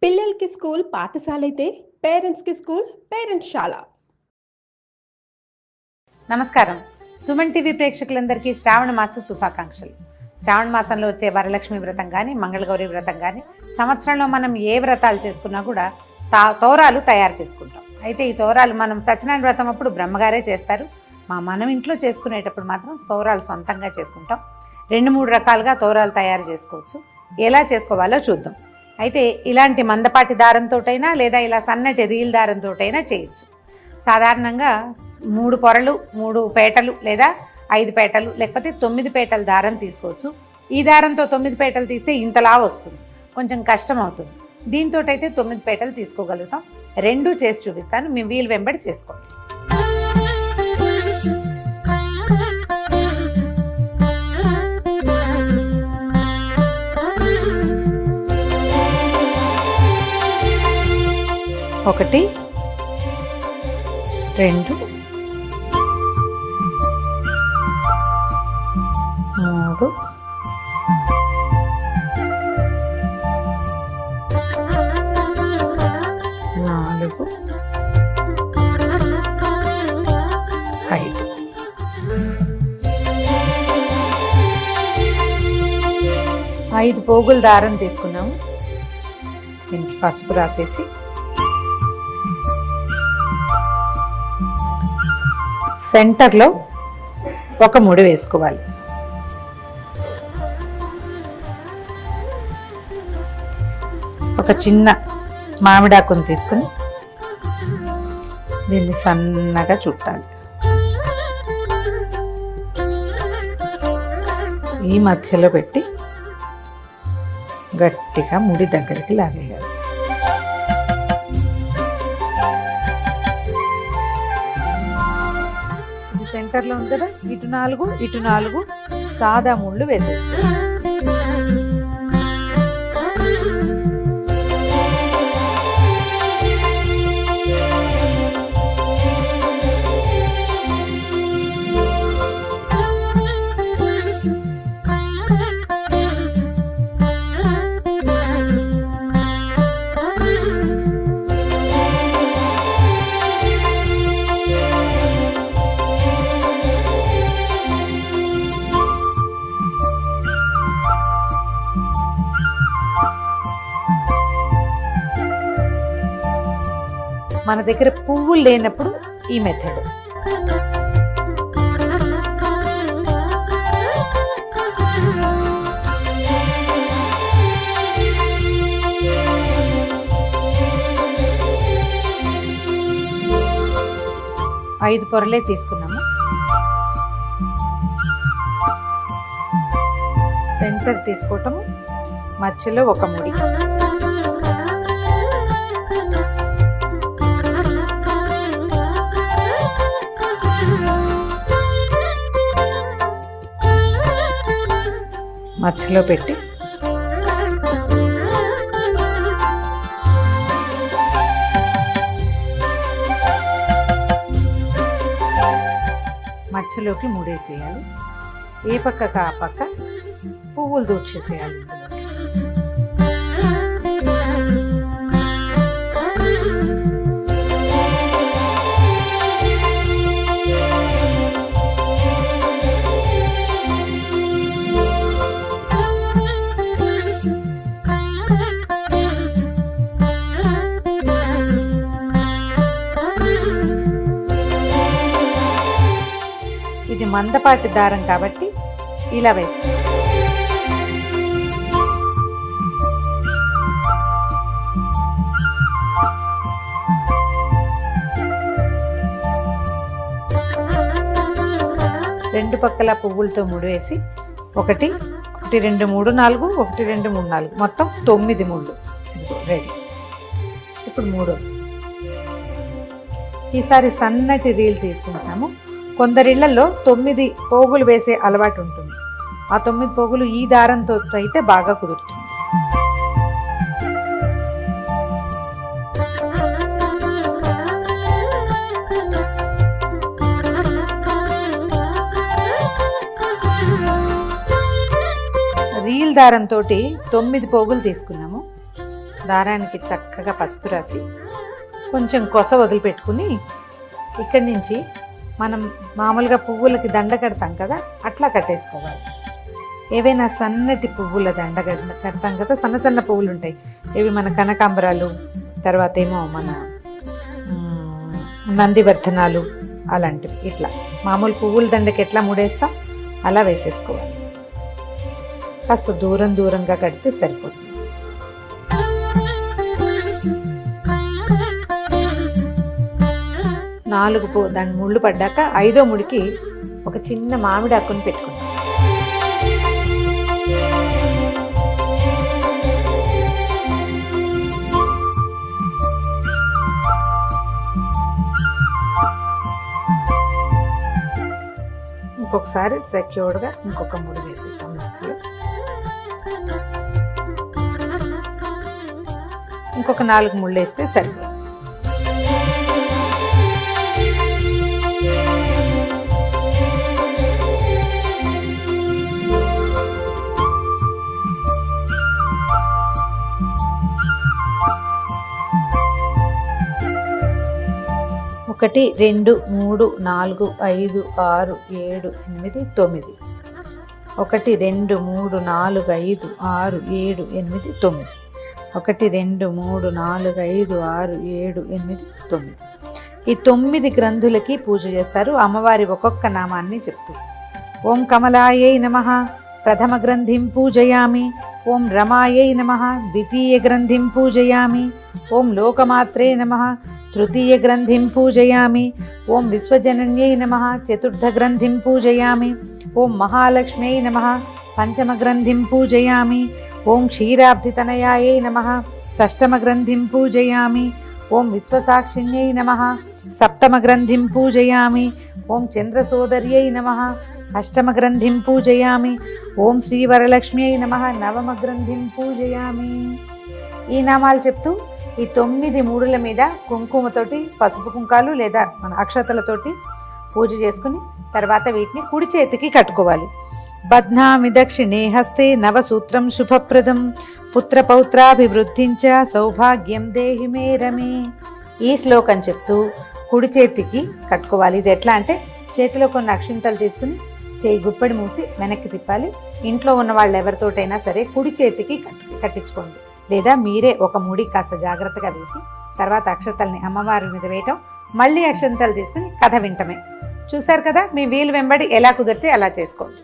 పిల్లలకి స్కూల్ పాఠశాలైతే పేరెంట్స్కి స్కూల్ పేరెంట్స్శాల. నమస్కారం. సుమన్ టీవీ ప్రేక్షకులందరికీ శ్రావణ మాస శుభాకాంక్షలు. శ్రావణ మాసంలో వచ్చే వరలక్ష్మి వ్రతం కానీ, మంగళగౌరి వ్రతం కానీ, సంవత్సరంలో మనం ఏ వ్రతాలు చేసుకున్నా కూడా తోరాలు తయారు చేసుకుంటాం. అయితే ఈ తోరాలు మనం సత్యనారాయణ వ్రతం అప్పుడు బ్రహ్మగారే చేస్తారు. మనం ఇంట్లో చేసుకునేటప్పుడు మాత్రం తోరాలు సొంతంగా చేసుకుంటాం. 2-3 రకాలుగా తోరాలు తయారు చేసుకోవచ్చు. ఎలా చేసుకోవాలో చూద్దాం. అయితే ఇలాంటి మందపాటి దారంతోటైనా లేదా ఇలా సన్నటి రీల్ దారంతోటైనా చేయొచ్చు. సాధారణంగా 3 పొరలు, 3 పేటలు లేదా 5 పేటలు లేకపోతే 9 పేటల దారం తీసుకోవచ్చు. ఈ దారంతో 9 పేటలు తీస్తే ఇంతలా వస్తుంది, కొంచెం కష్టం అవుతుంది. దీంతో అయితే 9 పేటలు తీసుకోగలుగుతాం. 2 చేసి చూపిస్తాను, మీ వీలు వెంబడి చేసుకోండి. ఒకటి, 2, 3, 4, 5. ఐదు పోగుల దారం తీసుకున్నాము. దీనికి పసుపు రాసేసి సెంటర్లో ఒక ముడి వేసుకోవాలి. ఒక చిన్న మామిడాకును తీసుకుని దీన్ని సన్నగా చుట్టాలి. ఈ మధ్యలో పెట్టి గట్టిగా ముడి దగ్గరికి లాగేయాలి. సెంటర్లో ఉంది కదా, ఇటు 4 సాదా ముళ్ళు వేసేసుకోవాలి. మన దగ్గర పువ్వులు లేనప్పుడు ఈ మెథడ్. ఐదు పొరలే తీసుకున్నాము. సెంటర్ తీసుకోవటము, మధ్యలో ఒక ముడి. మధ్యలో పెట్టి మధ్యలోకి ముడేసేయాలి. ఏ పక్కకు ఆ పక్క పువ్వులు దూర్చేసేయాలి. ఇది మందపాటి దారం కాబట్టి ఇలా వేస్తాం. రెండు పక్కల పువ్వులతో ముడివేసి 1, 2, 3, 4, 1, 2, 3, 4 మొత్తం 9 ముళ్ళు రెడీ. ఇప్పుడు 3. ఈసారి సన్నటి రీల్ తీసుకుంటాము. కొందరిళ్లలో 9 పోగులు వేసే అలవాటు ఉంటుంది. ఆ 9 పోగులు ఈ దారంతో అయితే బాగా కుదురుతుంది. రీల్ దారంతో 9 పోగులు తీసుకున్నాము. దారానికి చక్కగా పసుపు రాసి కొంచెం కొస వదిలిపెట్టుకుని ఇక్కడి నుంచి మనం మామూలుగా పువ్వులకి దండ కడతాం కదా, అట్లా కట్టేసుకోవాలి. ఏవైనా సన్నటి పువ్వుల దండ కడతాం కదా, సన్న సన్న పువ్వులు ఉంటాయి, ఇవి మన కనకాంబరాలు, తర్వాత ఏమో మన నందివర్ధనాలు అలాంటివి. ఇట్లా మామూలు పువ్వుల దండకి ఎట్లా ముడేస్తాం అలా వేసేసుకోవాలి. కాస్త దూరంగా కడితే సరిపోతుంది. దాని ముళ్ళు పడ్డాక 5వ ముడికి ఒక చిన్న మామిడి ఆకుని పెట్టుకుంటాం. ఇంకొకసారి సెక్యూర్డ్గా ఇంకొక ముడి వేసేద్దాం. ఇంకొక 4 ముళ్ళు వేస్తే సరిపోతుంది. ఒకటి 2 3 4 5 6 7 8 9. 1 2 3 4 5 6 7 8 9. 1 2 3 4 5 6 7 8 9. ఈ 9 గ్రంథులకి పూజ చేస్తారు. అమ్మవారి ఒక్కొక్క నామాన్ని చెప్తూ ఓం కమలాయై నమః ప్రథమ గ్రంథిం పూజయామి, ఓం రమాయై నమః ద్వితీయ గ్రంథిం పూజయామి, ఓం లోకమాత్రే నమః తృతీయ గ్రంథిం పూజయామి, ఓం విశ్వజనన్యై నమః చతుర్థ గ్రంథిం పూజయామి, ఓం మహాలక్ష్మ్యై నమః పంచమ గ్రంథిం పూజయామి, ఓం క్షీరాబ్ధితనయాయై నమః షష్టమ గ్రంథిం పూజయామి, ఓం విశ్వసాక్షిణ్యై నమః సప్తమ గ్రంథిం పూజయామి, ఓం చంద్రసోదర్యై నమః అష్టమ గ్రంథిం పూజయామి, ఓం శ్రీవరలక్ష్మ్యై నమః నవమ గ్రంథిం పూజయామి. ఈ నామాలు చెప్తూ ఈ 9 మూడుల మీద కుంకుమతోటి, పసుపు కుంకాలు లేదా మన అక్షతలతోటి పూజ చేసుకుని తర్వాత వీటిని కుడి చేతికి కట్టుకోవాలి. బధ్నామి దక్షిణే హస్తే నవసూత్రం శుభప్రదం పుత్రపౌత్రాభివృద్ధించ సౌభాగ్యం దేహి మే రమే. ఈ శ్లోకం చెప్తూ కుడి చేతికి కట్టుకోవాలి. ఇది ఎట్లా అంటే చేతిలో కొన్ని అక్షింతలు తీసుకుని చేయి గుప్పడి మూసి వెనక్కి తిప్పాలి. ఇంట్లో ఉన్న వాళ్ళు ఎవరితోటైనా సరే కుడి చేతికి కట్టించుకోండి, లేదా మీరే ఒక ముడి కాస్త జాగ్రత్తగా వేసి తర్వాత అక్షతల్ని అమ్మవారి మీద వేయటం, మళ్ళీ అక్షంతలు తీసుకుని కథ వింటమే. చూశారు కదా, మీ వీలు వెంబడి ఎలా కుదిరితే అలా చేసుకోండి.